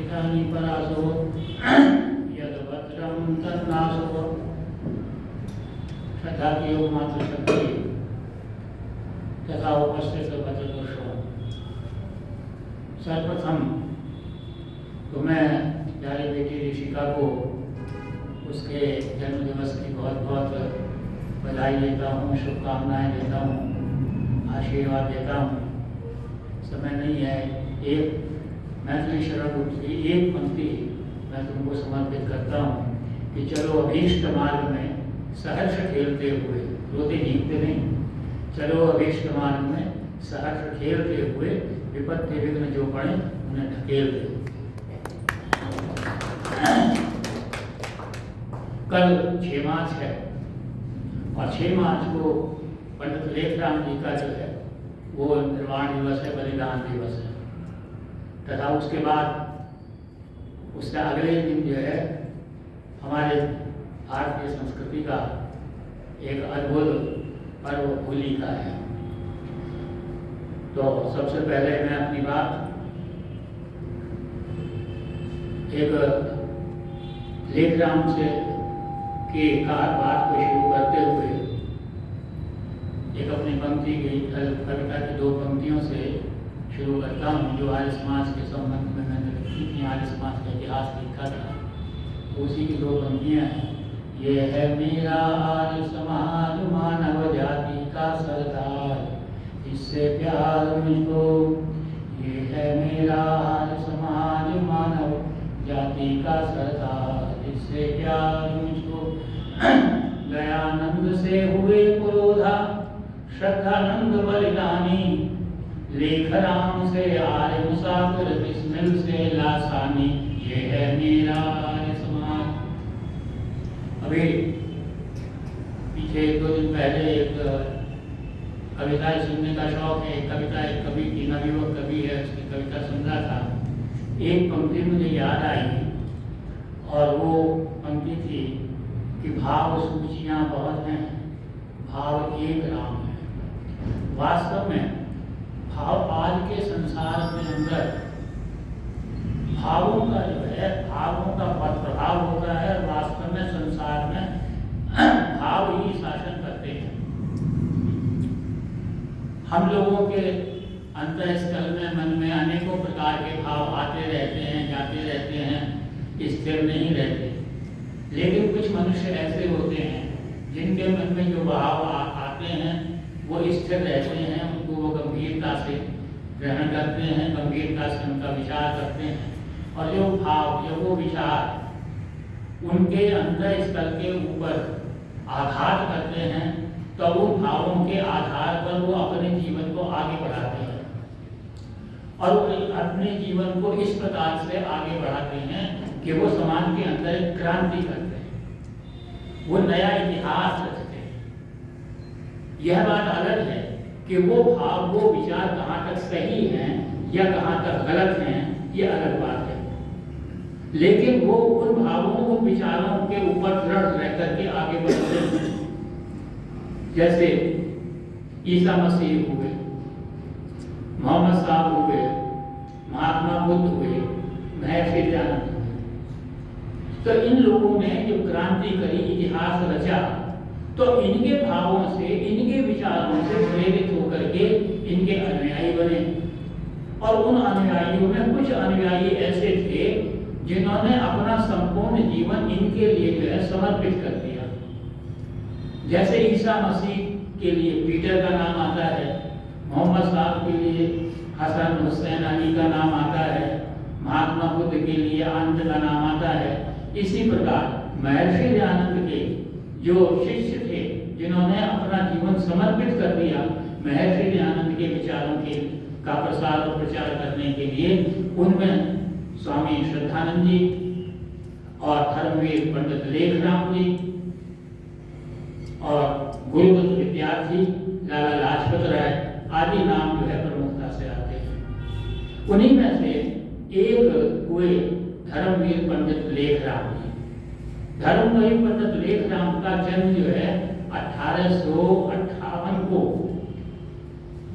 शीतानि परासो यद्भद्रं तन्नासो। श्रद्धा की योग मात्र शक्ति तथा उपस्थित भद्रदोषों। सर्वप्रथम तो मैं प्यारी बेटी ऋषिका को उसके जन्मदिवस की बहुत बहुत बधाई देता हूँ, शुभकामनाएं देता हूँ, आशीर्वाद देता हूँ। समय नहीं है, एक मैथिली शरण की एक पंक्ति मैं तुमको समर्पित करता हूँ कि चलो अभीष्ट मार्ग में सहर्ष खेलते हुए, रोते जीतते नहीं, चलो अभीष्ट मार्ग में सहर्ष खेलते हुए विपत्ति विघ्न जो पड़े उन्हें ढकेल दे। कल 6 मार्च है और 6 मार्च को पंडित लेखराम जी का जो है वो निर्वाण दिवस है, बलिदान दिवस है। तथा उसके बाद उसके अगले दिन जो है हमारे भारतीय संस्कृति का एक अद्भुत पर्व होली का है। तो सबसे पहले मैं अपनी बात एक लेखराम से की बात को शुरू करते हुए एक अपनी पंक्ति की कविता की 2 पंक्तियों से शुरू करता हूँ जो आर्य समाज के संबंध में मैंने लिखी थी, आर्य समाज का इतिहास लिखा था। उसी की 2 पंक्तियाँ हैं। ये है मेरा आर्य समाज मानव जाति का सरदार, इससे प्यार मुझको। ये है मेरा आर्य समाज मानव जाति का सरदार, इससे प्यार मुझको। दयानंद से हुए पुरोधा, श्रद्धानंद बलिदानी, लेखराम से आर्य मुसाफिर, बिस्मिल से लासानी। ये है मेरा आर्य समाज। अभी पीछे 2 दिन पहले एक कविताएं सुनने का शौक है, कविता एक कवि की, नवयुवक कवि है, उसकी कविता सुन रहा था। एक पंक्ति मुझे याद आई और वो पंक्ति थी कि भाव सूचियाँ बहुत हैं, भाव एक राम है। वास्तव में भाव आज के संसार के अंदर भावों का जो है, भावों का बहुत प्रभाव होता है। वास्तव में संसार में भाव ही शासन करते हैं। हम लोगों के अंतःस्थल में, मन में अनेकों प्रकार के भाव आते रहते हैं, जाते रहते हैं, स्थिर नहीं रहते। लेकिन कुछ मनुष्य ऐसे होते हैं जिनके मन में जो भाव आते हैं वो स्थिर रहते हैं, उनको वो गंभीरता से ग्रहण करते हैं, गंभीरता से उनका विचार करते हैं। और जो भाव, जो वो विचार उनके अंतःस्थल के ऊपर आघात करते हैं, तो उन भावों के आधार पर वो अपने जीवन को आगे बढ़ाते हैं और अपने जीवन को इस प्रकार से आगे बढ़ाते हैं कि वो समाज के अंदर एक क्रांति करते हैं, वो नया इतिहास रचते हैं। यह बात अलग है कि वो भाव, वो विचार कहाँ तक सही हैं या कहाँ तक गलत हैं, ये अलग बात है। लेकिन वो उन भावों, उन विचारों के ऊपर दृढ़ रह करके आगे बढ़ते हैं। जैसे ईसा मसीह हुए, मोहम्मद साहब हुए, महात्मा बुद्ध हुए, महर्षि दयानंद हुए। तो इन लोगों ने जो क्रांति करी, इतिहास रचा, तो इनके भावों से, इनके विचारों से प्रेरित होकर के इनके अनुयायी बने। और उन अनुयायियों में कुछ अनुयायी ऐसे थे जिन्होंने अपना संपूर्ण जीवन इनके लिए जो है समर्पित कर दिया। जैसे ईसा मसीह के लिए पीटर का नाम आता है, मोहम्मद साहब के लिए हसन हुसैन अली का नाम आता है, महात्मा बुद्ध के लिए अंत का नाम आता है। इसी प्रकार महर्षि दयानंद के जो शिष्य थे, जिन्होंने अपना जीवन समर्पित कर दिया महर्षि दयानंद के विचारों के का प्रसार और प्रचार करने के लिए, उनमें स्वामी श्रद्धानंद जी और धर्मवीर पंडित लेखराम जी और गुरुदत्त विद्यार्थी, लाला लाजपत राय आदि नाम जो है प्रमुखता से आते हैं। उन्हीं में से एक हुए धर्मवीर पंडित लेखराम जी। धर्मवीर पंडित लेखराम का जन्म जो है 1858 को,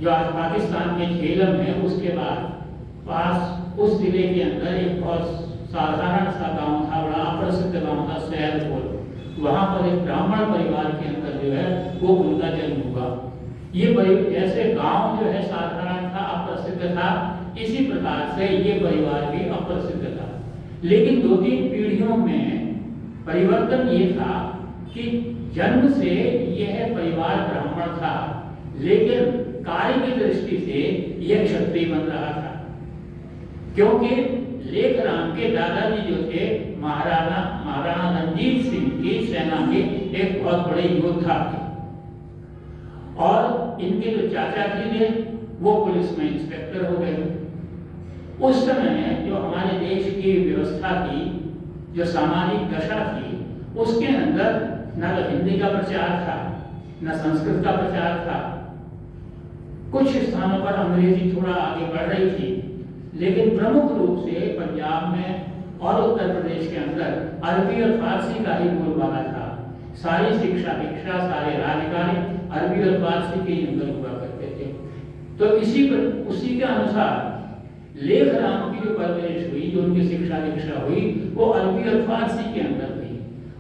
जो आज पाकिस्तान में झेलम है, उसके बाद पास उस जिले के अंदर एक बहुत साधारण सा गांव था, बड़ा अप्रसिद्ध गांव था सैलपुर। वहां पर एक ब्राह्मण परिवार के अंदर जो है वो उनका जन्म हुआ। ये जैसे गांव जो है साधारण था, अप्रसिद्ध था, इसी प्रकार से ये परिवार भी अप्रसिद्ध था। लेकिन 2-3 पीढ़ियों में परिवर्तन ये था कि जन्म से यह परिवार ब्राह्मण था, लेकिन कार्य की दृष्टि से यह क्षत्रिय बन रहा था, क्योंकि लेखराम के दादाजी जो थे महाराणा रणजीत सिंह की सेना के एक बहुत बड़े योद्धा थे, और इनके जो चाचा जी थे वो पुलिस में इंस्पेक्टर हो गए। उस समय जो हमारे देश की व्यवस्था थी, जो सामाजिक दशा थी, उसके अंदर न तो हिंदी का प्रचार था, न संस्कृत का प्रचार था। कुछ स्थानों पर अंग्रेजी थोड़ा आगे बढ़ रही थी, लेकिन प्रमुख रूप से पंजाब में और उत्तर प्रदेश के अंदर अरबी और फारसी का ही बोलबाला था। सारी शिक्षा दीक्षा, सारे राजकार्य अरबी और फारसी के अंदर हुआ करते थे। तो उसी के अनुसार लेखराम की जो परवरिश हुई, जो उनकी शिक्षा दीक्षा हुई, वो अरबी और फारसी के अंदर हुई।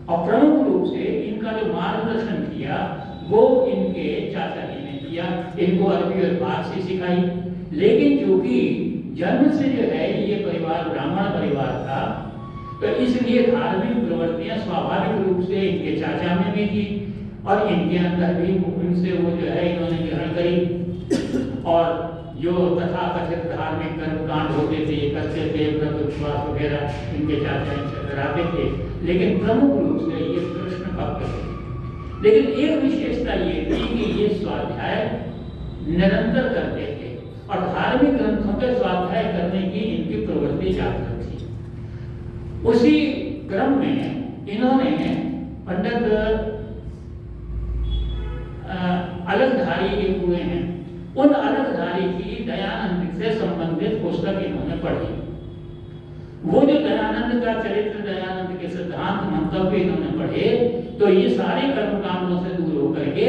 और प्रमुख रूप से इनका जो मार्गदर्शन किया वो इनके चाचा जी ने किया, इनको अरबी और फारसी सिखाई। लेकिन चूंकि जन्म से जो है ये परिवार ब्राह्मण परिवार था, तो इसलिए धार्मिक प्रवृत्तियां स्वाभाविक रूप से इनके चाचा में भी थी और इनके अंदर भी उनसे वो जो है इन्होंने ग्रहण करी। और जो तथाकथित धार्मिक कर्मकांड होते थे, करते थे, व्रत उपवास वगैरह इनके चाचा इनसे कराते थे, लेकिन प्रमुख रूप से ये कृष्ण भक्त थे। लेकिन एक विशेषता ये थी कि ये स्वाध्याय निरंतर करते थे और धार्मिक ग्रंथों के स्वाध्याय करने की इनकी प्रवृत्ति जागृत थी। उसी क्रम में इन्होंने पंडित अलगधारी के हुए हैं, उन अलगधारी की दयानंद से संबंधित पुस्तक इन्होंने पढ़ी। वो जो दयानंद का चरित्र, दयानंद के सिद्धांत मंतव्य इन्होंने पढ़े, तो ये सारे कर्मकांडों से दूर होकर के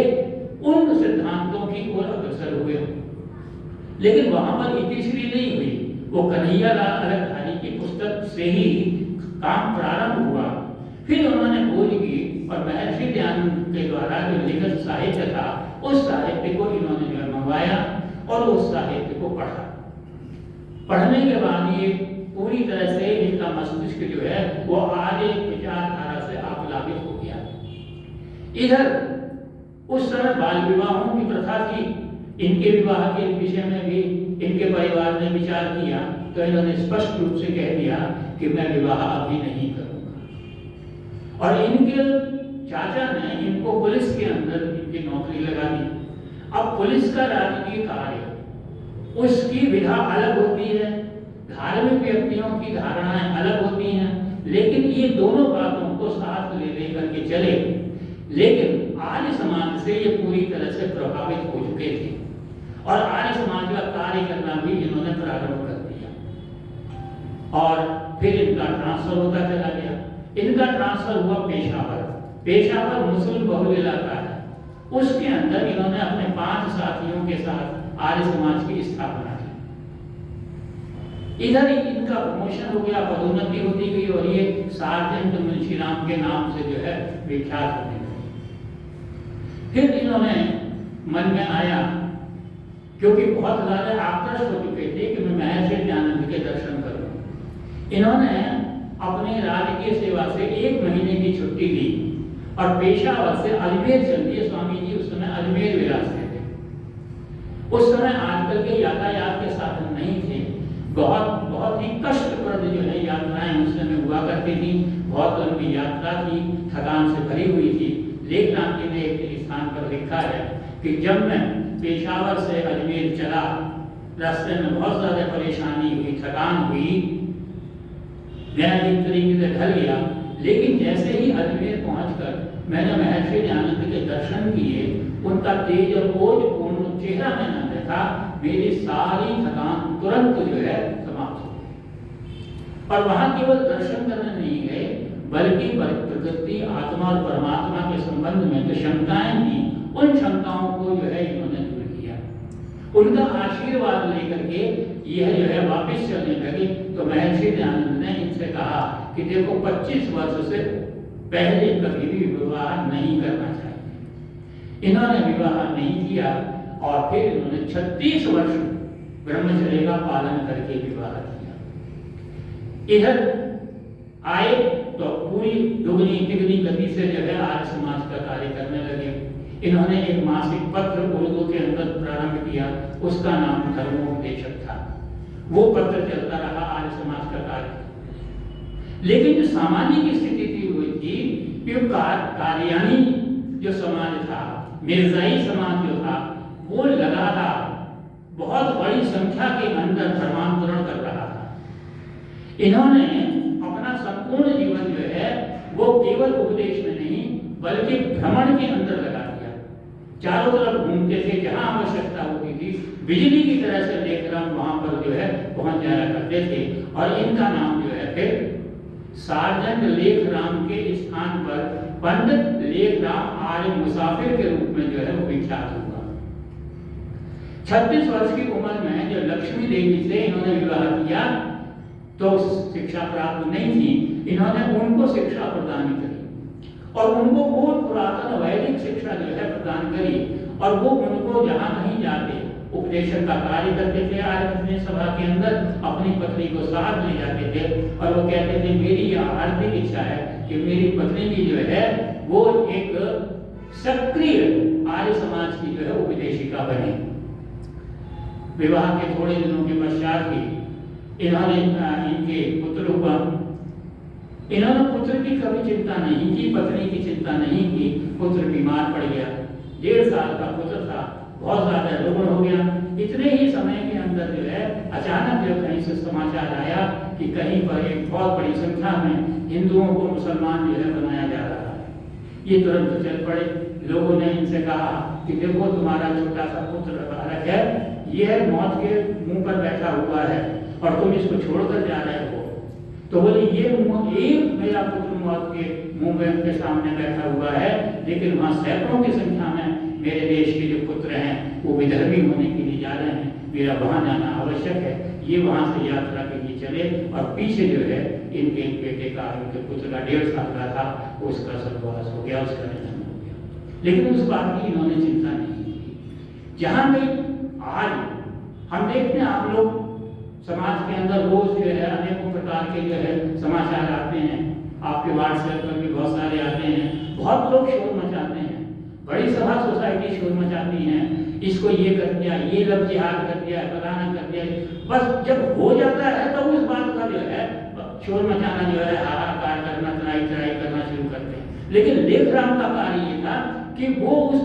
उन सिद्धांतों की ओर अग्रसर हुए। लेकिन वहां पर इतिश्री नहीं हुई, वो कन्हैया लाल अलगधारी की पुस्तक से ही काम प्रारंभ हुआ। फिर उन्होंने खोज की और महर्षि दयानंद के द्वारा जो लिखित साहित्य था, उस साहित्य को इन्होंने जो मंगवाया और उस साहित्य को पढ़ा। पढ़ने के बाद ये पूरी तरह से इनका मस्तिष्क जो है वो आर्य विचारधारा से आप्लावित हो गया। इधर उस समय बाल विवाहों की प्रथा थी, इनके विवाह के विषय में भी इनके परिवार ने विचार किया, तो इन्होंने स्पष्ट रूप से कह दिया कि मैं विवाह अभी नहीं करूंगा। और इनके चाचा ने इनको पुलिस के अंदर इनकी नौकरी लगा दी। अब पुलिस का राजकीय कार्य, उसकी विधा अलग होती है, धार्मिक व्यक्तियों की धारणाएं अलग होती हैं, लेकिन ये दोनों बातों को साथ ले लेकर के चले। लेकिन आर्य समाज से ये पूरी तरह से प्रभावित हो चुके थे और आर्य समाज का कार्य करना भी इन्होंने प्रारंभ कर दिया। और फिर इनका ट्रांसफर होता चला गया। इनका ट्रांसफर हुआ पेशावर। पेशावर मुस्लिम बहुल इलाका है, उसके अंदर इन्होंने अपने 5 साथियों के साथ आर्य समाज की स्थापना की। इधर इनका प्रमोशन हो गया, पदोन्नति होती गई और ये सार्जेंट मुंशीराम के नाम से जो है विख्यात होने लगे। फिर इन्होंने मन में आया, क्योंकि बहुत ज्यादा आकृष्ट हो चुके थे कि मैं महर्षि दयानंद के दर्शन करूं, इन्होंने अपनी राजकीय सेवा से 1 महीने की छुट्टी ली और पेशावर से अजमेर चल दिए। स्वामी जी उस समय अजमेर विरासते थे। उस समय आजकल के यातायात के साधन नहीं थे, बहुत ही कष्टप्रद जो है यात्राएं उस समय हुआ करती थी। बहुत लंबी यात्रा थी, थकान से भरी हुई थी। लेखनाथ जी ने एक स्थान पर लिखा है कि जब मैं पेशावर से अजमेर चला, रास्ते में बहुत ज्यादा परेशानी हुई, थकान हुई, मैं एक तरीके से ढल गया, लेकिन जैसे ही अजमेर पहुंचकर मैंने महर्षि दयानंद के दर्शन किए, उनका तेज और ओजपूर्ण चेहरा मैंने देखा, मेरी सारी थकान तुरंत जो है समाप्त हो गई। और वहां केवल दर्शन करने नहीं गए, बल्कि प्रकृति, आत्मा और परमात्मा के संबंध में जो शंकाएं थी, उन शंकाओं को जो है इन्होंने दूर किया। उनका आशीर्वाद लेकर के यह जो है वापस चलने लगे। तो महर्षि दयानंद ने इनसे कहा कि देखो 25 वर्ष से पहले कभी भी विवाह नहीं करना चाहिए। इन्होंने विवाह नहीं किया और फिर इन्होंने 36 वर्ष ब्रह्मचर्य का पालन करके विवाह किया। इधर आए तो पूरी दुगनी तिगनी गति से जो है आर्य समाज का कार्य करने लगे। इन्होंने एक मासिक पत्र उर्दू के अंदर प्रारंभ किया, उसका नाम धर्मोपदेशक था। वो पत्र चलता रहा आर्य समाज का कार्य। लेकिन जो सामाजिक स्थिति थी वो थी कि कादियानी जो समाज था, मिर्जाई समाज जो था, वो लगातार बहुत बड़ी संख्या के अंदर धर्मांतरण कर रहा था। इन्होंने अपना संपूर्ण जीवन जो है वो केवल उपदेश में नहीं बल्कि भ्रमण के अंदर लगा दिया। चारों तरफ घूमते थे, जहां आवश्यकता होती थी बिजली की तरह से लेखराम वहां पर जो है पहुंच जाया करते थे। और इनका नाम जो है फिर सार्जंट लेखराम के स्थान पर पंडित लेखराम आर्य मुसाफिर के रूप में जो है वो विख्यात हुआ। 36 वर्ष की उम्र में जो लक्ष्मी देवी से इन्होंने विवाह किया तो शिक्षा प्राप्त नहीं थी, इन्होंने उनको शिक्षा प्रदान करी और उनको बहुत पुरातन वैदिक शिक्षा जो है प्रदान करी। और वो उनको जहां कहीं जाते उपदेशक का कार्य करते थे आर्य सभा के अंदर, अपनी पत्नी को साथ ले जाते थे और वो कहते थे मेरी यह हार्दिक इच्छा है कि मेरी पत्नी भी जो है वो एक सक्रिय आर्य समाज की जो है उपदेशिका बने। विवाह के थोड़े दिनों के पश्चात ही इन्होंने इनके पुत्र हुआ। इन्होंने पुत्र की कभी चिंता नहीं की, पत्नी की चिंता नहीं की। पुत्र बीमार पड़ गया, 1.5 साल का पुत्र था, बहुत ज्यादा रुग्ण हो गया। इतने ही समय के अंदर जो है अचानक जो कहीं से समाचार आया कि कहीं पर एक बहुत बड़ी संख्या में हिंदुओं को मुसलमान जो है बनाया जा रहा है। ये तुरंत चल पड़े। लोगों ने इनसे कहा कि देखो तुम्हारा छोटा सा पुत्र बालक है, यह मौत के मुंह पर बैठा हुआ है और तुम इसको छोड़कर जा रहे हो। तो बोले ये एक मेरा पुत्र मौत के मुंह में के सामने बैठा हुआ है, लेकिन वहां सैकड़ों की संख्या में मेरे देश के जो पुत्र हैं वो विधर्मी होने के लिए जा रहे हैं, मेरा वहां जाना आवश्यक है। ये वहां से यात्रा के लिए चले और पीछे जो है इनके बेटे का, इनके पुत्र का 1.5 साल का था, उसका स्वर्गवास हो गया, उसका निधन हो गया। लेकिन उस बात की इन्होंने चिंता नहीं की। जहां भी आज हम देखते हैं, आप लोग समाज के अंदर रोज जो है अनेकों प्रकार के जो है समाचार आते हैं, आपके व्हाट्सएप पर भी बहुत सारे आते हैं, बहुत लोग शोर मचाते हैं, बड़ी सभा सोसाइटी शोर मचाती हैं, इसको ये कर दिया, ये लव जिहाद कर दिया, फलाना कर दिया। बस जब हो जाता है तो उस बात का जो है शोर मचाना जो है हाहाकार करना, तराई तराई करना शुरू करते हैं। लेकिन लेखराम का कार्य ये था कि वो उस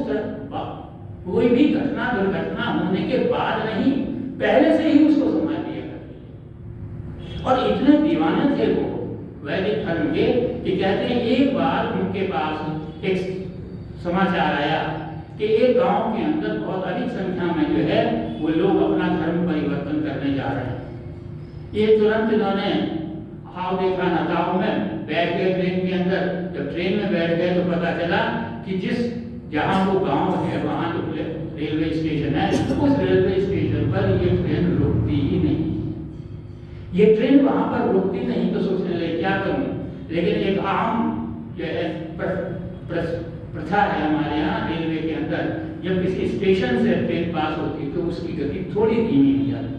कोई भी घटना दुर्घटना होने के बाद नहीं, पहले से ही उसको समझ लिया करते। और इतने दीवाने थे वो वैदिक धर्म के कि कहते हैं एक बार उनके पास एक समाचार आया कि एक गांव के अंदर बहुत अधिक संख्या में जो है वो लोग अपना धर्म परिवर्तन करने जा रहे हैं। ये तुरंत इन्होंने हाव देखा ना ताव में बैठ गए ट्रेन के अंदर। जब ट्रेन में बैठ गए तो पता चला कि जिस जहां वो गांव है वहां जो रेलवे स्टेशन है, उस रेलवे स्टेशन पर ये ट्रेन रुकती ही नहीं। ये ट्रेन वहां पर रुकती नहीं तो सोचने लगे क्या करूं। लेकिन एक आम जो है प्रथा है हमारे यहाँ रेलवे के अंदर, जब किसी स्टेशन से ट्रेन पास होती तो उसकी गति थोड़ी धीमी हो जाती,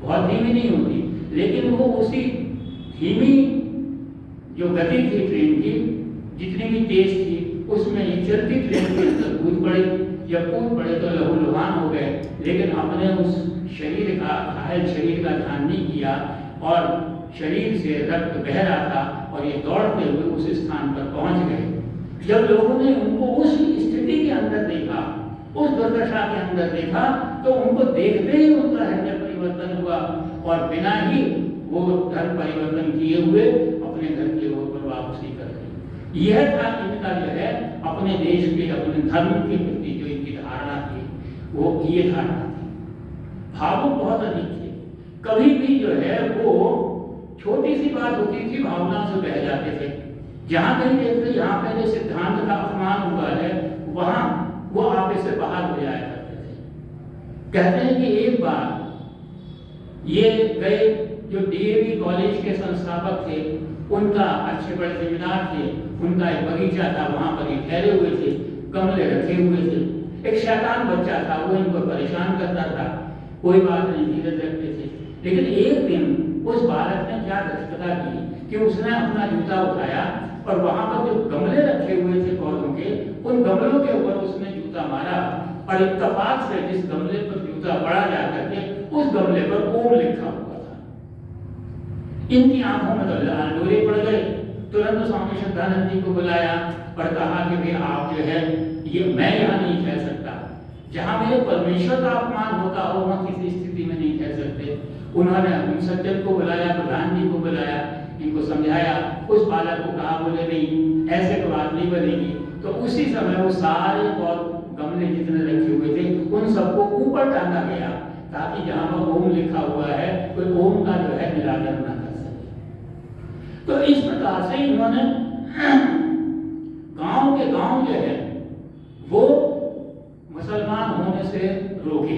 बहुत धीमी नहीं होती, लेकिन वो उसी धीमी जो गति थी ट्रेन की, जितनी भी तेज थी, उसमें ये चलती ट्रेन के अंदर कूद पड़े। जब कूद पड़े तो लहूलुहान हो गए, लेकिन अपने उस शरीर का, घायल शरीर का ध्यान नहीं किया और शरीर से रक्त बह रहा था और ये दौड़ते हुए उस स्थान पर पहुंच गए। जब लोगों ने उनको उस स्थिति के अंदर देखा, उस दुर्दशा के अंदर देखा, तो उनको देखते ही उनका हृदय परिवर्तन हुआ और बिना ही वो धर्म परिवर्तन किए हुए अपने घर की ओर पर वापसी कर गए। यह था इनका जो है अपने देश के, अपने धर्म के प्रति जो इनकी धारणा थी, वो ये धारणा थी। भावुक बहुत अधिक थे, कभी भी जो है वो छोटी सी बात होती थी भावना से बह जाते थे। जहां कहीं देखते यहाँ पे जो सिद्धांत का अपमान हुआ है, वहां वो आपे से बाहर हो जाया करते थे। कहते हैं कि एक बार ये गए, जो डीएवी कॉलेज के संस्थापक थे, उनका अच्छे बड़े जिम्मेदार थे, उनका एक बगीचा था, वहां पर ये ठहरे हुए थे, गमले रखे हुए थे। एक शैतान बच्चा था, वो इनको परेशान करता था, कोई बात नहीं, धीरज रखते थे। लेकिन एक दिन उस बालक ने क्या दक्षता की कि उसने अपना जूता उठाया और वहां पर जो गमले रखे हुए थे पौधों के, उन गमलों के ऊपर उसने जूता मारा और इत्तेफाक से जिस गमले पर जूता पड़ा जाकर के उस गमले पर ओम लिखा हुआ था। इनकी आंखों में डोरे पड़ गए। तुरंत स्वामी श्रद्धानंद जी को बुलाया और कहा कि भाई आप जो है ये मैं यहाँ नहीं कह सकता, जहाँ मेरे परमेश्वर का अपमान होता हो वहाँ किसी स्थिति में नहीं कह सकते। उन्होंने उन सज्जन को बुलाया, प्रधान जी को बुलाया, इनको समझाया। उस बालक को कहा, बोले नहीं ऐसे तो बात नहीं बनेगी। तो उसी समय वो सारे गमले जितने रखे हुए थे उन सबको ऊपर टांगा गया, ताकि जहां पर ओम लिखा हुआ है कोई ओम का जो है निराकरण न कर सके। तो इस प्रकार से इन्होंने गांव के गांव जो है वो मुसलमान होने से रोके।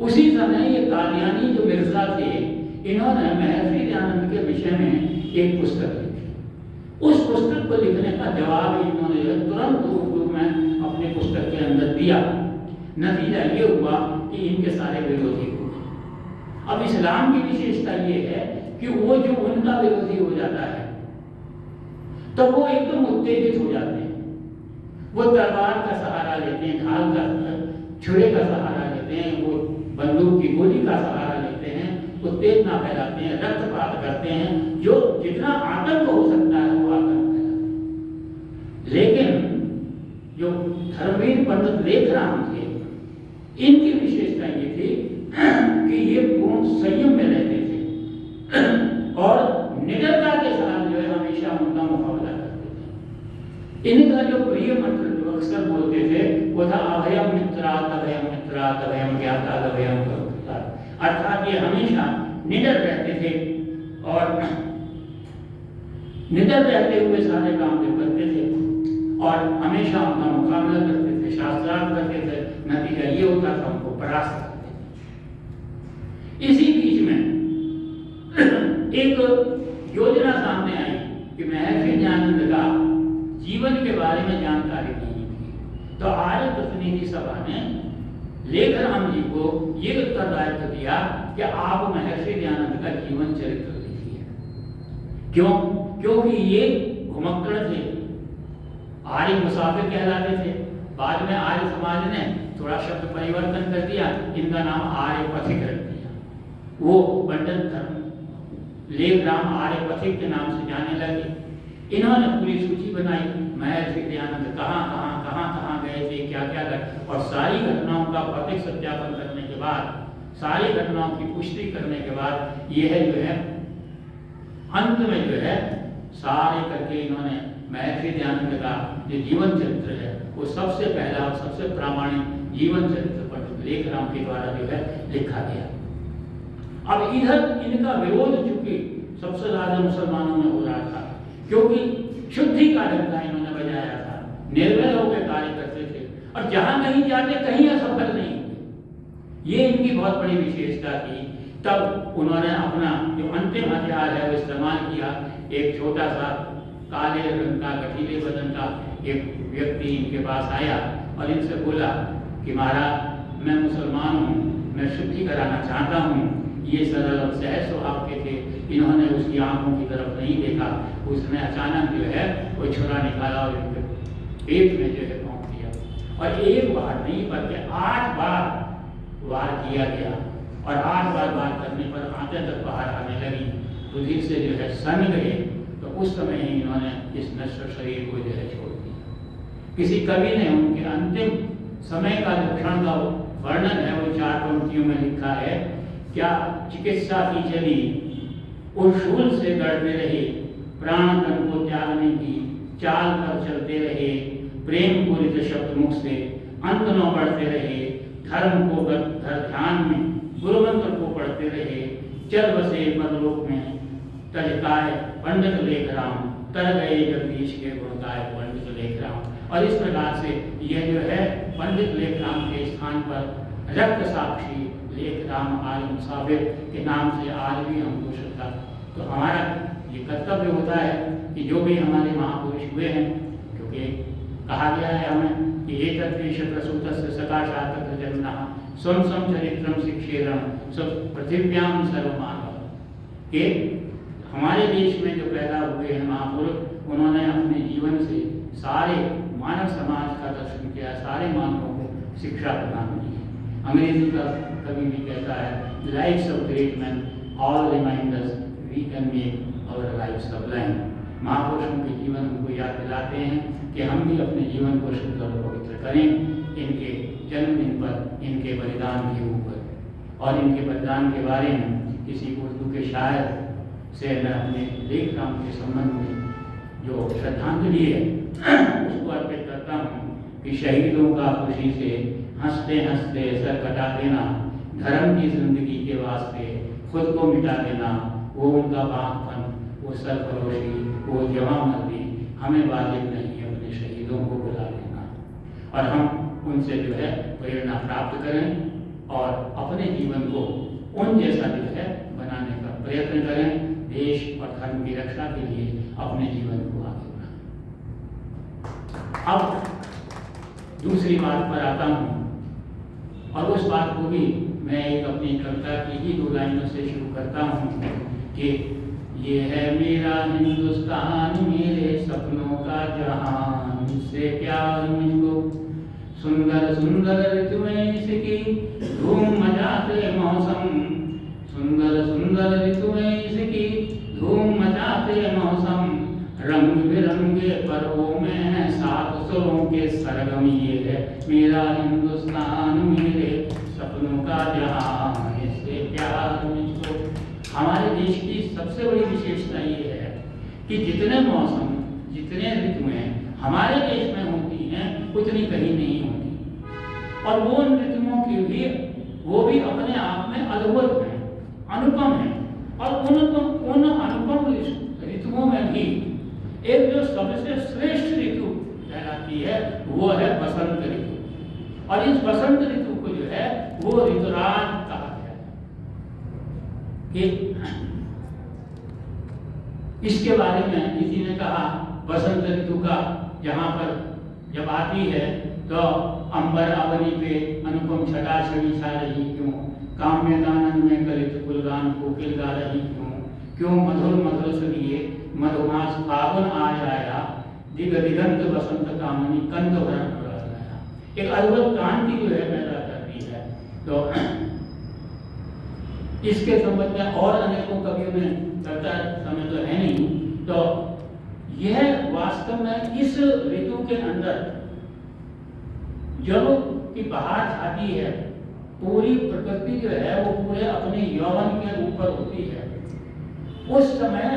उसी समय ये कादियानी जो मिर्जा थे, इन्होंने महर्षि दयानंद के विषय में एक पुस्तक लिखी। उस पुस्तक को लिखने का जवाब इन्होंने तुरंत उर्दू में अपने पुस्तक के अंदर दिया। नतीजा ये हुआ कि इनके सारे विरोधी हो गए। अब इस्लाम की विशेषता ये है कि वो जो उनका विरोधी हो जाता है तो वो एकदम उत्तेजित हो जाते हैं, वो तलवार का सहारा लेते हैं, ढाल का, छुरे का सहारा लेते हैं, वो बंदूक की गोली का सहारा लेते हैं, उत्तेजना फैलाते हैं, रक्तपात करते हैं, जो जितना आतंक हो सकता है वो आतंक फैलाते हैं। लेकिन जो धर्मवीर पंडित लेखराम थे, इनकी विशेषता ये थी कि ये पूर्ण संयम में रहते थे और निडरता के साथ जो है हमेशा उनका मुकाबला करते थे। इनका जो प्रिय मंत्र जो अक्सर बोलते थे वो था अभयम मित्रात् अभयम मित्रात् अभयम ज्ञातात् अभयम करुणात्। अर्थात ये हमेशा निडर रहते थे और निडर रहते हुए सारे काम जो करते थे और हमेशा उनका मुकाबला करते थे, शास्त्रार्थ करते थे। नतीजा ये होता था उनको परास्त करते थे। इसी बीच में एक योजना सामने आई कि महर्षि दयानंद का जीवन के बारे में जानकारी नहीं थी। तो आर्य प्रतिनिधि सभा ने लेखराम जी को ये उत्तरदायित्व दिया कि आप महर्षि दयानंद का जीवन चरित्र लिखिए। क्यों? क्योंकि ये घुमक्कड़ थे, आर्य मुसाफिर कहलाते थे। बाद में आर्य समाज ने थोड़ा शब्द परिवर्तन कर दिया, इनका नाम आर्य पथिक रख दिया। वो पंडित धर्म लेखराम आर्य पथिक के नाम से जाने लगे। इन्होंने पूरी सूची बनाई, महर्षि दयानंद कहाँ गए थे, क्या क्या गए, और सारी घटनाओं का भौतिक सत्यापन करने के बाद, सारी घटनाओं की पुष्टि करने के बाद यह जो है अंत में जो है सारे करके इन्होंने महर्षि दयानंद का जो जीवन चरित्र है वो सबसे पहला और सबसे प्रामाणिक जीवन चरित्र पंडित लेखराम के द्वारा जो है लिखा गया। अब इधर इनका विरोध चूंकि सबसे ज्यादा मुसलमानों में हो रहा था, क्योंकि शुद्धि का डंका इन्होंने बजाया था, निर्भय होकर कार्य करते थे और जहां कहीं जाते कहीं असफल नहीं हुए। ये इनकी बहुत बड़ी विशेषता थी। तब उन्होंने अपना जो अंतिम हथियार है वो इस्तेमाल किया। एक छोटा सा काले रंग का गठीले बदन का एक व्यक्ति इनके पास आया और इनसे बोला कि महाराज मैं मुसलमान हूँ, मैं शुद्धि कराना चाहता हूँ। ये सरल और सहज स्वभाव के थे। इन्होंने उसकी आंखों की तरफ नहीं देखा, उसने अचानक जो है वो छुरा निकाला और इनके पेट में जो है भोंक दिया। और एक बार नहीं बल्कि 8 बार वार किया गया और 8 बार वार करने पर आंतें तक बाहर आने लगी, रुधिर से जो है सन गए। तो उस समय ही इन्होंने इस नश्वर शरीर को जो है छोड़ दिया। किसी कवि ने उनके अंतिम समय का जो क्षण का वर्णन है वो 4 पंक्तियों में लिखा है। क्या चिकित्सा की चली और शूल से गढ़ते रहे, प्राण तन को त्यागने की चाल पर चलते रहे, प्रेम पूरित शब्द मुख से अंत न बढ़ते रहे, धर्म को धर ध्यान में गुरु मंत्र को पढ़ते रहे, चल बसे परलोक में तजकाय पंडित लेखराम, तर गए जगदीश के गुणगाय पंडित लेखराम। और इस प्रकार से यह जो है पंडित लेखराम के स्थान पर रक्त साक्षी लेख राम आज मुसाफिर के नाम से आज भी हमको श्रद्धा। तो हमारा ये कर्तव्य होता है कि जो भी हमारे महापुरुष हुए हैं, क्योंकि कहा गया है हमें कि एक तत्वेश प्रसूतस्य सकाशात् जन्मनः स्वं स्वं चरित्रं शिक्षेरं पृथिव्यां सर्वमानवः, कि हमारे देश में जो पैदा हुए हैं महापुरुष, उन्होंने अपने जीवन से सारे मानव समाज का दर्शन किया, सारे मानवों को शिक्षा प्रदान की है। अंग्रेजी का कवि भी कहता है, lives of great man all remind us we can make our life sublime. महापुरुषों के जीवन हमको याद दिलाते हैं कि हम भी अपने जीवन को शुद्ध और पवित्र करें, इनके जन्मदिन पर, इनके बलिदान के ऊपर। और इनके बलिदान के बारे में किसी उर्दू के शायर से मैं अपने लेख राम के संबंध में जो श्रद्धांजलि है उसको अर्पित करता हूँ कि शहीदों का खुशी से हंसते हंसते सर कटा देना, धर्म की जिंदगी के वास्ते खुद को मिटा देना, वो उनका बागपन, वो सरफरोशी, वो जवामर्दी हमें वाजिब नहीं है। अपने शहीदों को बुला लेना और हम उनसे जो है प्रेरणा प्राप्त करें और अपने जीवन को उन जैसा जो है बनाने का प्रयत्न करें। देश और धर्म की रक्षा के लिए अपने जीवन को आगे बढ़ाएं। अब दूसरी बात पर आता हूँ और उस बात को भी मैं एक अपनी कविता की ही 2 लाइनों से शुरू करता हूँ कि ये है मेरा हिंदुस्तान, मेरे सपनों का जहान, इससे प्यार मुझको सुंदर सुंदर ऋतुएं इसकी धूम मचाते मौसम, सुंदर सुंदर ऋतुएं इसकी धूम मचाते मौसम, रंग बिरंगे पर्वों में 7 सुरों के सरगम, ये है मेरा हिंदुस्तान, मेरे सपनों का जहां, इससे प्यार मुझको। हमारे देश की सबसे बड़ी विशेषता ये है कि जितने मौसम, जितने ऋतुएं हमारे देश में होती हैं उतनी कहीं नहीं होती, और वो उन ऋतुओं की भी, वो भी अपने आप में अद्भुत हैं, अनुपम है। और उन अनुपम ऋतुओं में भी एक जो सबसे श्रेष्ठ ऋतु कहलाती है वो है बसंत ऋतु। और इस बसंत ऋतु को जो है वो ऋतुराज कहा गया है कि इसके बारे में किसी ने कहा, बसंत ऋतु का जहाँ पर जब आती है तो अंबर अवनी पे अनुपम छटा छवि छा रही क्यों, काम्य गानन में कलित कुलगान कोकिल गा रही क्यों मधुर मधुर सुनिए मधुमास फागुन आ जाया, दिग दिगंत बसंत कामनी कंद भरण लाया। एक अद्भुत कांति जो है पैदा करती है। तो इसके संबंध में और अनेकों कवियों ने चर्चा, समय तो है नहीं, तो यह वास्तव में इस ऋतु के अंदर जब की बहार छाती है, पूरी प्रकृति जो है वो पूरे अपने यौवन के ऊपर होती है। उस समय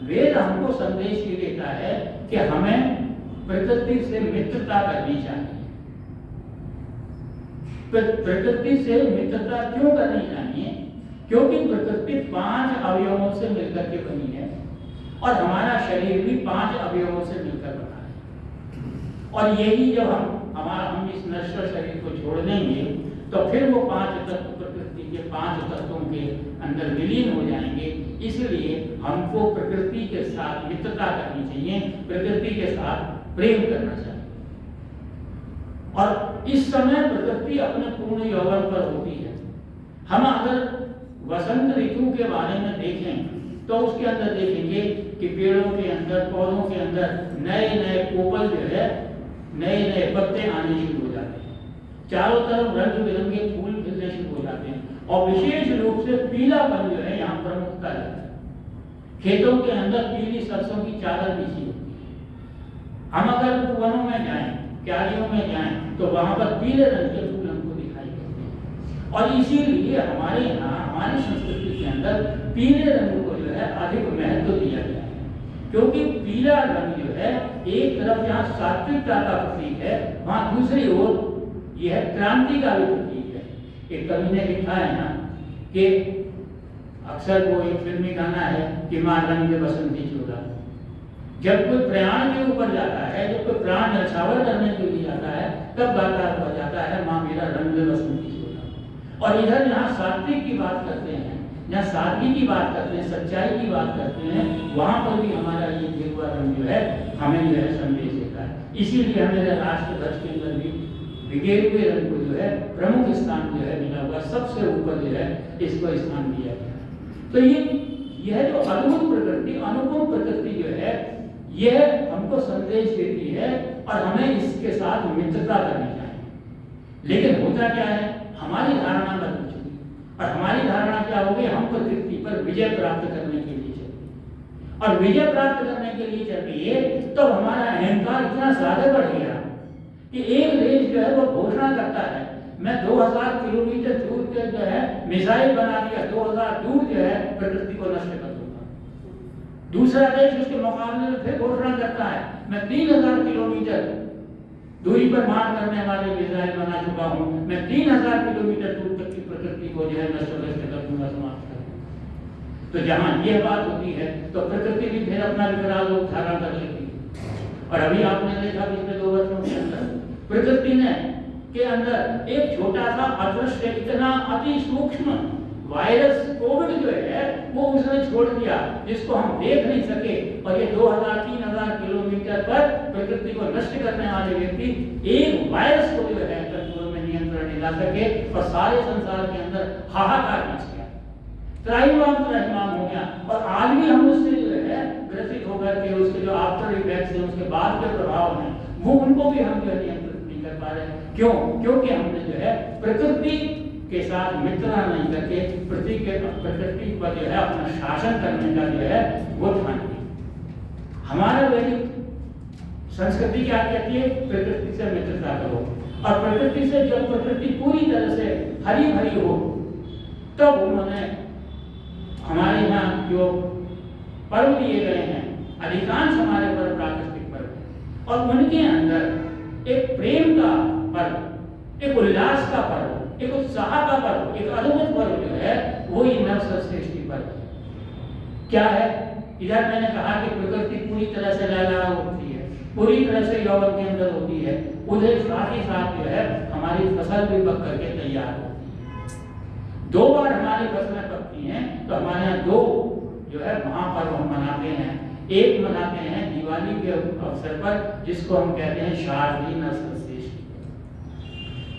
वेद हमको संदेश ये देता है कि हमें प्रकृति से मित्रता करनी चाहिए। प्रकृति से मित्रता क्यों करनी चाहिए? क्योंकि प्रकृति 5 अवयवों से मिलकर के बनी है और हमारा शरीर भी 5 अवयवों से मिलकर बना है। और यही जब हम इस नश्वर शरीर को छोड़ देंगे तो फिर वो 5 तत्व प्रकृति के 5 तत्वों के अंदर विलीन हो जाएंगे। इसलिए हमको प्रकृति के साथ मित्रता करनी चाहिए, प्रकृति के साथ प्रेम करना चाहिए। और इस समय प्रकृति अपने पूर्ण यौवन पर होती है। हम अगर वसंत ऋतु के बारे में देखें तो उसके अंदर देखेंगे कि पेड़ों के अंदर, पौधों के अंदर नए नए कोपल जो है, नए नए पत्ते आने शुरू हो जाते हैं, चारों तरफ रंग बिरंगे फूल खिलने शुरू हो जाते हैं और विशेष रूप से पीलापन जो है यहाँ प्रमुखता रहता है। खेतों के अंदर पीली सरसों की चादर बिछी होती है। हम अगर वनों में जाएं, क्यारियों में जाएं तो वहां पर पीले रंग के फूल हमको दिखाई देते हैं। और इसीलिए हमारे यहाँ, हमारी संस्कृति के अंदर पीले रंग को जो है अधिक महत्व दिया गया है, क्योंकि पीला रंग जो है एक तरफ जहाँ सात्विकता का प्रतीक है, वहां दूसरी ओर यह क्रांति का भी प्रतीक है। एक कवि ने लिखा है ना कि अक्सर वो एक फिल्मी गाना है कि मां रंग बसंती चोला। जब कोई प्रयाण के ऊपर जाता है, जब कोई प्राण न्यौछावर करने के लिए जाता है, तब गाता हुआ जाता है मां मेरा रंग बसंती चोला। और इधर जहाँ सात्विक की बात करते हैं, जहाँ सादगी की बात करते हैं, सच्चाई की बात करते हैं, वहाँ पर भी हमारा ये गेरुआ रंग जो है हमें जो है संदेश देता है। इसीलिए हमें राष्ट्र ध्वज के अंदर भी गेरुए रंग को जो है प्रमुख स्थान जो है मिला हुआ, सबसे ऊपर जो है इसको स्थान दिया गया। तो यह जो अद्भुत प्रकृति, अनुपम प्रकृति जो है, यह हमको संदेश देती है और हमें इसके साथ मित्रता करनी चाहिए। लेकिन होता क्या है, हमारी धारणा बदल चुकी और हमारी धारणा क्या होगी, हम प्रकृति पर विजय प्राप्त करने के लिए चल, और विजय प्राप्त करने के लिए चल रही है तो हमारा अहंकार इतना ज्यादा बढ़ गया कि एक देश जो है वो घोषणा करता है मैं 2000 किलोमीटर दूर के जो है मिसाइल बना दिया, 2000 दूर जो है प्रकृति को नष्ट कर दूंगा। दूसरा देश उसके मुकाबले में फिर घोषणा करता है मैं 3000 किलोमीटर दूरी पर मार करने वाले मिसाइल बना चुका हूं, मैं 3000 किलोमीटर दूर तक की प्रकृति को जो है नष्ट कर दूंगा, समाप्त कर दूंगा। तो जहां यह बात होती है तो प्रकृति भी फिर अपना विकराल रूप धारण कर लेती है। और अभी आपने देखा पिछले 2 वर्षों के अंदर प्रकृति ने के अंदर एक छोटा सा अदृश्य इतना अति सूक्ष्म वायरस कोविड जो है वो उसने छोड़ दिया, जिसको हम देख नहीं सके। और ये 2000-3000 किलोमीटर पर प्रकृति को नष्ट करने वाले व्यक्ति एक वायरस को जो है कंट्रोल में, नियंत्रण नहीं ला सके और सारे संसार के अंदर हाहाकार मच गया, त्राहिमाम हो गया। और आज भी हम उससे जो है ग्रसित होकर के उसके जो आफ्टर इफेक्ट्स हैं, उसके बाद के प्रभाव हैं, वो उनको भी हम जो है नियंत्रित नहीं कर पा रहे। क्यों? क्योंकि हमने जो है प्रकृति के साथ मित्रता नहीं करके प्रकृति पर जो है अपना शासन करने का जो है वो ध्यान दिया। हमारा वैदिक संस्कृति क्या कहती है, प्रकृति से मित्रता करो। और प्रकृति से जब प्रकृति पूरी तरह से हरी भरी हो तब उन्होंने हमारे यहाँ जो पर्व दिए गए हैं, अधिकांश हमारे पर्व प्राकृतिक पर्व, और उनके अंदर एक प्रेम का पर्व, एक उल्लास का पर्व, एक उत्साह का पर्व, एक अद्भुत पर्व जो है वो ही नवसृष्टि पर्व। क्या है? इधर मैंने कहा कि प्रकृति पूरी तरह से लहलहा उठती है, पूरी तरह से यौवन के अंदर होती है, उधर साथ ही साथ जो है हमारी फसल भी पक करके तैयार होती है। 2 बार हमारी फसलें पकती हैं तो हमारे यहाँ 2 जो है महापर्व हम मनाते हैं। एक मनाते हैं दिवाली के अवसर पर, जिसको हम कहते हैं शारदीय नवसृष्टि।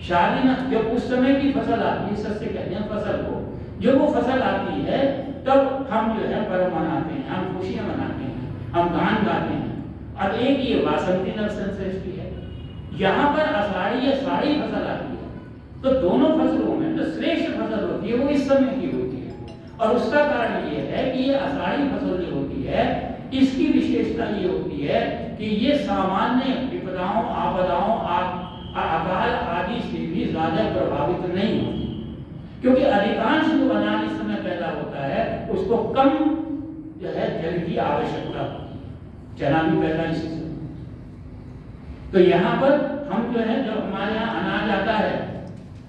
शारदीय जब उस समय की फसल आती है, सस्य कहते हैं फसल को, जब वो फसल आती है तब हम जो है पर्व मनाते हैं, हम खुशियां मनाते हैं, हम गान गाते हैं। अब एक ये वासंती नवसृष्टि है, यहाँ पर आषाढ़ी या साड़ी फसल आती है, तो दोनों फसलों में जो श्रेष्ठ फसल होती है वो इस समय की होती है। और उसका कारण ये है कि ये आषाढ़ी फसल जो होती है, इसकी विशेषता ये होती है कि ये सामान्य विपदाओं, आपदाओं, अकाल आदि से भी ज्यादा प्रभावित नहीं होती, क्योंकि अधिकांश जो अनाज इस समय पैदा होता है उसको कम जो है जल की आवश्यकता होती है, चना भी पैदा इसी से। तो यहाँ पर हम जो है जब हमारे यहाँ अनाज आता है,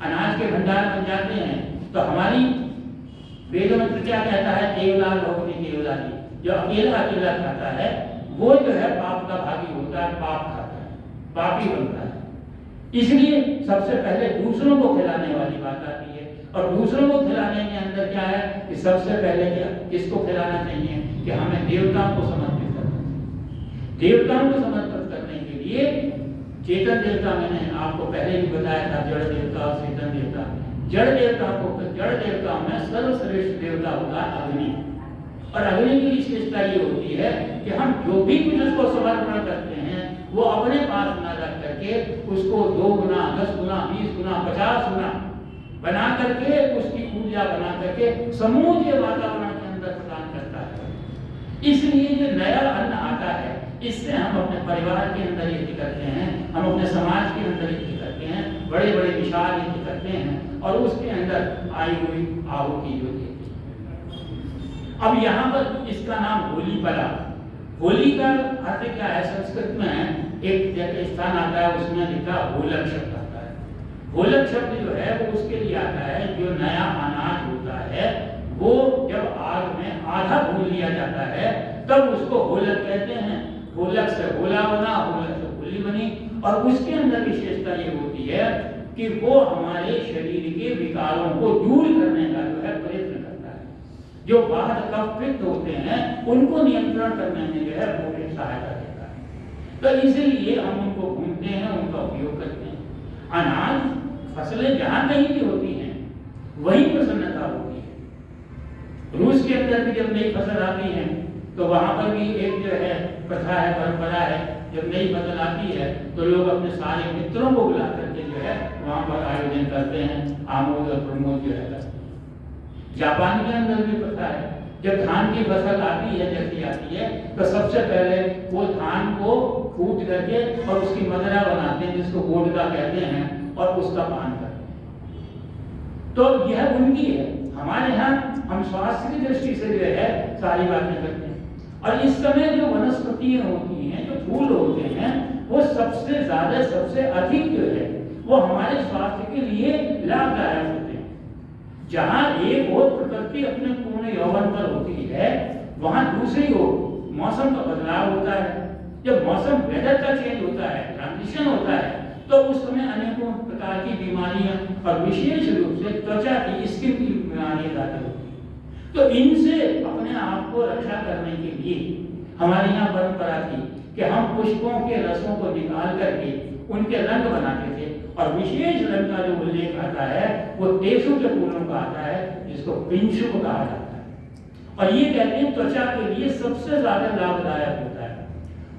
अनाज के भंडार बन जाते हैं, तो हमारी वेद मंत्र क्या कहता है, केवलाल भगवती केवलाली, जो अकेला अकेला खाता है वो जो है पाप का भागी होता है, पाप खाता है, पापी बनता है। इसलिए सबसे पहले दूसरों को खिलाने वाली बात आती है। और दूसरों को खिलाने के अंदर क्या है कि सबसे पहले क्या किसको खिलाना चाहिए कि हमें देवताओं को समर्पित करना चाहिए। देवताओं को समर्पित करने के लिए चेतन देवता, मैंने आपको पहले भी बताया था, जड़ देवता और चेतन देवता। जड़ देवताओं में सर्वश्रेष्ठ देवता होता है अग्नि। और अग्नि की विशेषता ये होती है कि हम जो भी कुछ उसको समर्पण करते हैं वो अपने पास न रख करके उसको 2 गुना, 10 गुना, 20 गुना, 50 गुना बना करके उसकी ऊर्जा बना करके समूचे वातावरण के अंदर प्रदान करता है। इसलिए जो नया अन्न आता है इससे हम अपने परिवार के अंदर यज्ञ करते हैं, हम अपने समाज के अंदर यज्ञ करते हैं, बड़े बड़े विशाल यज्ञ करते हैं और उसके अंदर आई हुई आहुति जो देती है। अब यहाँ पर इसका नाम होली पड़ा। होली का अर्थ क्या है? संस्कृत में एक स्थान आता है, उसमें लिखा होलक शब्द आता है। होलक शब्द जो है वो उसके लिए आता है जो नया अनाज होता है वो जब आग में आधा भून लिया जाता है तब उसको होलक कहते हैं। होलक से होला बना, होलक से होली बनी। और उसके अंदर विशेषता ये होती है कि वो हमारे शरीर के विकारों को दूर करने का जो है प्रयत्न करता है। जो वात कफ पित्त होते हैं उनको नियंत्रण करने में जो है वो एक सहायता देता है। तो इसीलिए हम उनको घूमते हैं, उनका उपयोग करते हैं। अनाज फसलें जहाँ कहीं भी होती हैं वही प्रसन्नता होती है। रूस के अंदर भी जब नई फसल आती है तो वहाँ पर भी एक जो है प्रथा है, परंपरा है, जब नई फसल आती है तो लोग अपने सारे मित्रों को बुला करके जो है वहाँ पर आयोजन करते हैं, आमोद और प्रमोद जो है करते हैं। जापान के अंदर भी प्रथा है, जब धान की फसल आती है, जैसी आती है, तो सबसे पहले वो धान को कूट करके और उसकी मदरा बनाते हैं जिसको वोडका कहते हैं, और उसका पान करते हैं। तो यह उनकी है। हमारे यहाँ हम स्वास्थ्य की दृष्टि से जो है सारी बातें करते हैं। और इस समय जो वनस्पतियां होती हैं, जो फूल होते हैं, वो सबसे ज्यादा सबसे अधिक जो है वो हमारे स्वास्थ्य के लिए लाभदायक होते हैं। जहाँ एक और प्रकृति अपने पूर्ण यौवन पर होती है, वहाँ दूसरी ओर मौसम का बदलाव होता है। जब मौसम वेदर का चेंज होता है, ट्रांजिशन होता है, तो उस समय अनेकों प्रकार की बीमारियां और विशेष रूप से त्वचा की, स्किन की बीमारियां ज्यादा होती हैं। तो इनसे अपने आप को रक्षा करने के लिए हमारे यहाँ परंपरा थी कि हम पुष्पों के रसों को निकाल करके उनके रंग बनाते थे, और विशेष रंग का जो उल्लेख आता है वो टेसु के फूलों का आता है, जिसको पिंशुक कहा जाता है। और ये कहते हैं त्वचा के लिए सबसे ज्यादा लाभदायक होता है,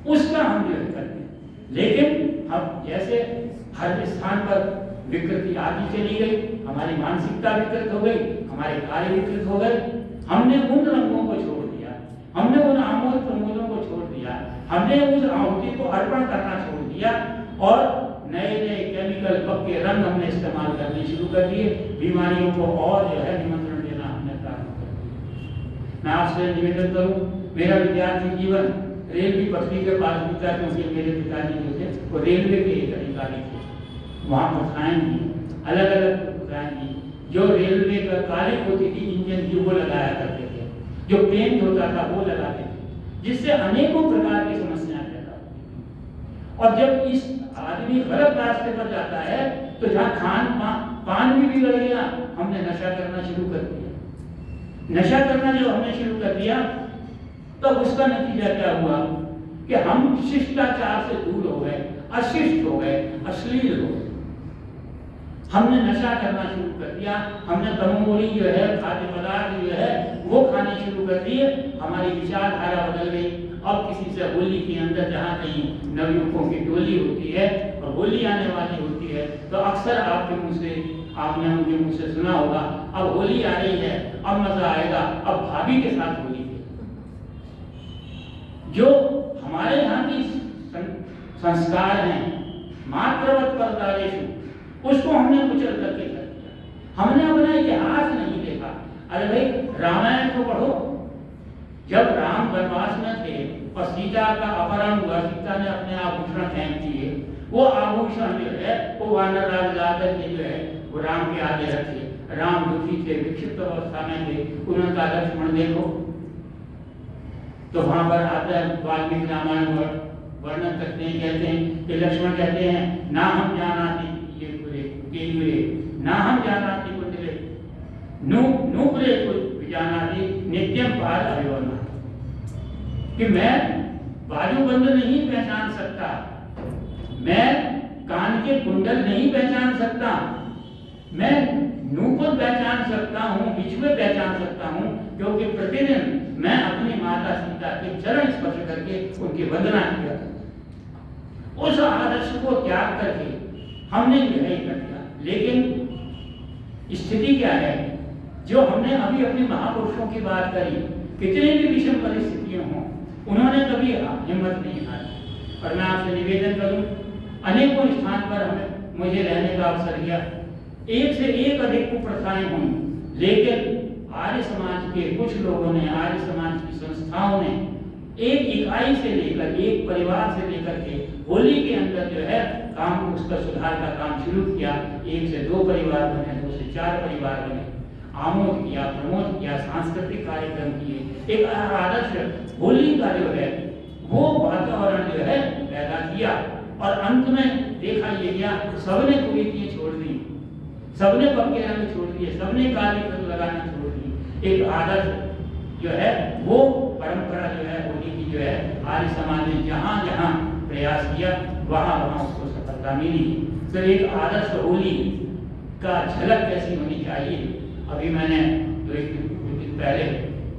उसका हम जो है करते हैं। लेकिन हम जैसे हर स्थान पर विकृति आदि चली गई, हमारी मानसिकता विकृत हो गई, हमारे कार्य विकृत हो गए, हमने उन रंगों को छोड़ दिया, हमने उन आमोद प्रमोदों को छोड़ दिया, हमने उस आहुति को अर्पण करना छोड़ दिया, और नए नए केमिकल पक्के रंग हमने इस्तेमाल करने शुरू कर दिए। बीमारियों को और जो है निमंत्रण देना हमने प्रारंभ कर दिया। मैं आपसे निवेदन करूं, मेरा विद्यार्थी जीवन रेलवे पटरी के पास बीता, क्योंकि मेरे पिताजी जो थे वो रेलवे के एक अधिकारी थे। वहाँ प्रथाएं थी, अलग अलग प्रथाएं थी। जो रेलवे का कालिक होती थी इंजन की, वो लगाया करते थे, जो पेंट होता था वो लगाते थे, जिससे अनेकों प्रकार की समस्याएं पैदा होती थी। और जब इस आदमी गलत रास्ते पर जाता है तो जहाँ खान पान भी बिगड़ गया, हमने नशा करना शुरू कर दिया। नशा करना जब हमने शुरू कर दिया तो उसका नतीजा क्या हुआ कि हम शिष्टाचार से दूर हो गए, अशिष्ट हो गए, अश्लील हो गए। हमने नशा करना शुरू कर दिया, हमने तमोगुणी जो है खाद्य पदार्थ जो है वो खाने शुरू कर दिए, हमारी विचारधारा बदल गई। अब किसी से होली के अंदर जहाँ कहीं नवयुवकों की टोली होती है और होली आने वाली होती है, तो अक्सर आपके मुंह से, आपने उनके मुंह से सुना होगा, अब होली आ रही है, अब मजा आएगा, अब भाभी के साथ होली। जो हमारे यहाँ की संस्कार हैं, मात्रवत परदारेषु, उसको हमने कुचल करके कर दिया। हमने अपना इतिहास नहीं देखा। अरे भाई, रामायण को पढ़ो। जब राम वनवास में थे और सीता का अपहरण हुआ, सीता ने अपने आभूषण फेंक दिए, वो आभूषण जो है वो वानर राज ला करके जो है वो राम के आगे रखे। राम दुखी थे, विक्षिप्त अवस्था में थे, उन्होंने कहा लक्ष्मण देखो। तो वहां पर आता है वाल्मीकि रामायण वर्णन करते हैं, कहते हैं कि लक्ष्मण कहते हैं ना हम जानाति ना हम जानाति कुंडले नूपुरे जानाति नित्यम पार अभिवना, कि मैं बाजूबंद नहीं पहचान सकता, मैं कान के कुंडल नहीं पहचान सकता, मैं नूपुर पहचान सकता हूँ, बिछुए पहचान सकता हूँ, क्योंकि प्रतिदिन मैं अपनी माता सीता के चरण स्पर्श करके उनकी वंदना किया करता। उस आदर्श को त्याग करके हमने यही कर दिया। लेकिन स्थिति क्या है, जो हमने अभी अपने महापुरुषों की बात करी, कितनी भी विषम परिस्थितियां हों, उन्होंने कभी हिम्मत नहीं हारी। और मैं आपसे निवेदन करूं, अनेकों स्थान पर हमें मुझे रहने का अवसर दिया, एक से एक अधिक कुप्रथाएं हुई, लेकिन आर्य समाज के कुछ लोगों ने, आर्य समाज की संस्थाओं ने एक इकाई से लेकर, एक परिवार से लेकर के होली के अंदर जो है काम, उसका सुधार का काम शुरू किया। 1 से 2 परिवार बने, 2 से 4 परिवार बने, आमोद किया, प्रमोद किया, सांस्कृतिक कार्यक्रम किए, एक आदर्श होली का जो है वो वातावरण जो है पैदा किया। और अंत में देखा ये गया, सबने कुरीतियां छोड़ दी, सबने पक्के रंग छोड़ दिए, सबने काली रंग लगाना छोड़ दिए। एक आदर्श जो है वो परंपरा जो है होली की जो है आर्य समाज ने जहाँ जहाँ प्रयास किया वहाँ वहाँ उसको सफलता मिली। तो एक आदर्श होली का झलक कैसी होनी चाहिए। अभी मैंने कुछ दिन पहले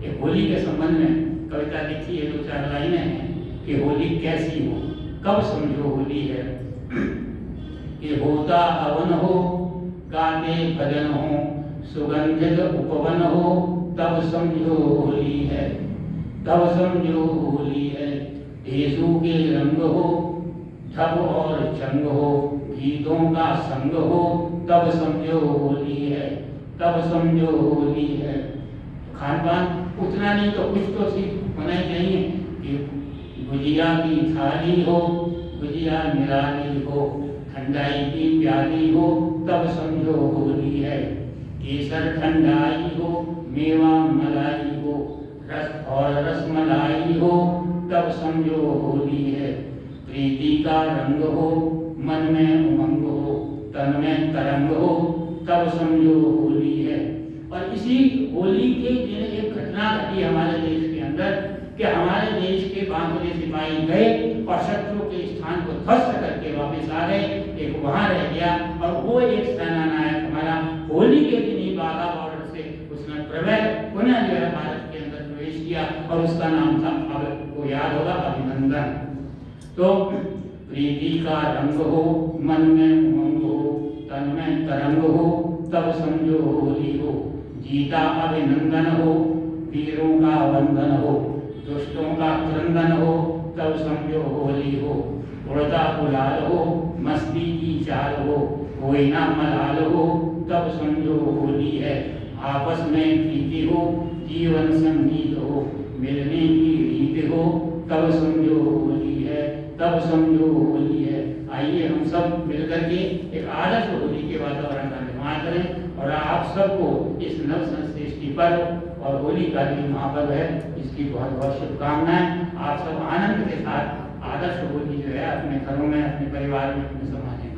एक होली के संबंध में कविता लिखी है, 2-4 लाइनें हैं कि होली कैसी हो, कब समझो होली है। कि होता हवन हो, गाते भजन हो, सुगंधित उपवन हो, तब समझो होली है, तब समझो होली है। देशों के रंग हो, ढब और चंग हो, गीतों का संग हो, तब समझो होली है, तब समझो होली है। खान पान उतना नहीं तो कुछ तो सीख होना चाहिए कि गुजिया की थाली हो, गुजिया निराली हो, ठंडाई की प्याली हो, तब समझो होली है। केसर ठंडाई हो, मेवा मलाई हो, रस और रसमलाई हो, तब समझो होली है। प्रीति का रंग हो, मन में उमंग हो, तन में तरंग हो, तब समझो होली है। और इसी होली के दिन एक घटना घटी हमारे देश के अंदर कि हमारे देश के बांग्ले सिपाही गए और शत्रु के स्थान को ध्वस्त करके वापस आ गए। एक वहां रह गया और वो एक सेना नायक हमारा होली के दिन ही बाघा बॉर्डर से उसने पुनः जो है भारत के अंदर प्रवेश किया और उसका नाम था, अब को याद होगा, अभिनंदन। तो प्रीति का रंग हो, मन में उमंग हो, तन में तरंग हो, तब समझो होली हो। जीता अभिनंदन हो, वीरों का वंदन हो, दुष्टों का क्रंदन हो, तब समझो होली हो। उड़ता गुलाल हो, मस्ती की चाल हो, कोई ना मलाल हो, तब समझो होली है। आपस में प्रीति हो, जीवन संगीत हो, मिलने की रीत हो, तब समझो होली है, तब समझो होली है। आइए हम सब मिलकर के एक आदर्श होली के वातावरण का निर्माण करें और आप सबको इस नव संश्रेष्टि पर्व और होली का जो महापर्व है इसकी बहुत बहुत शुभकामनाएं। आप सब आनंद के साथ आदर्श होली जो है अपने घरों में, अपने परिवार में, अपने समाज में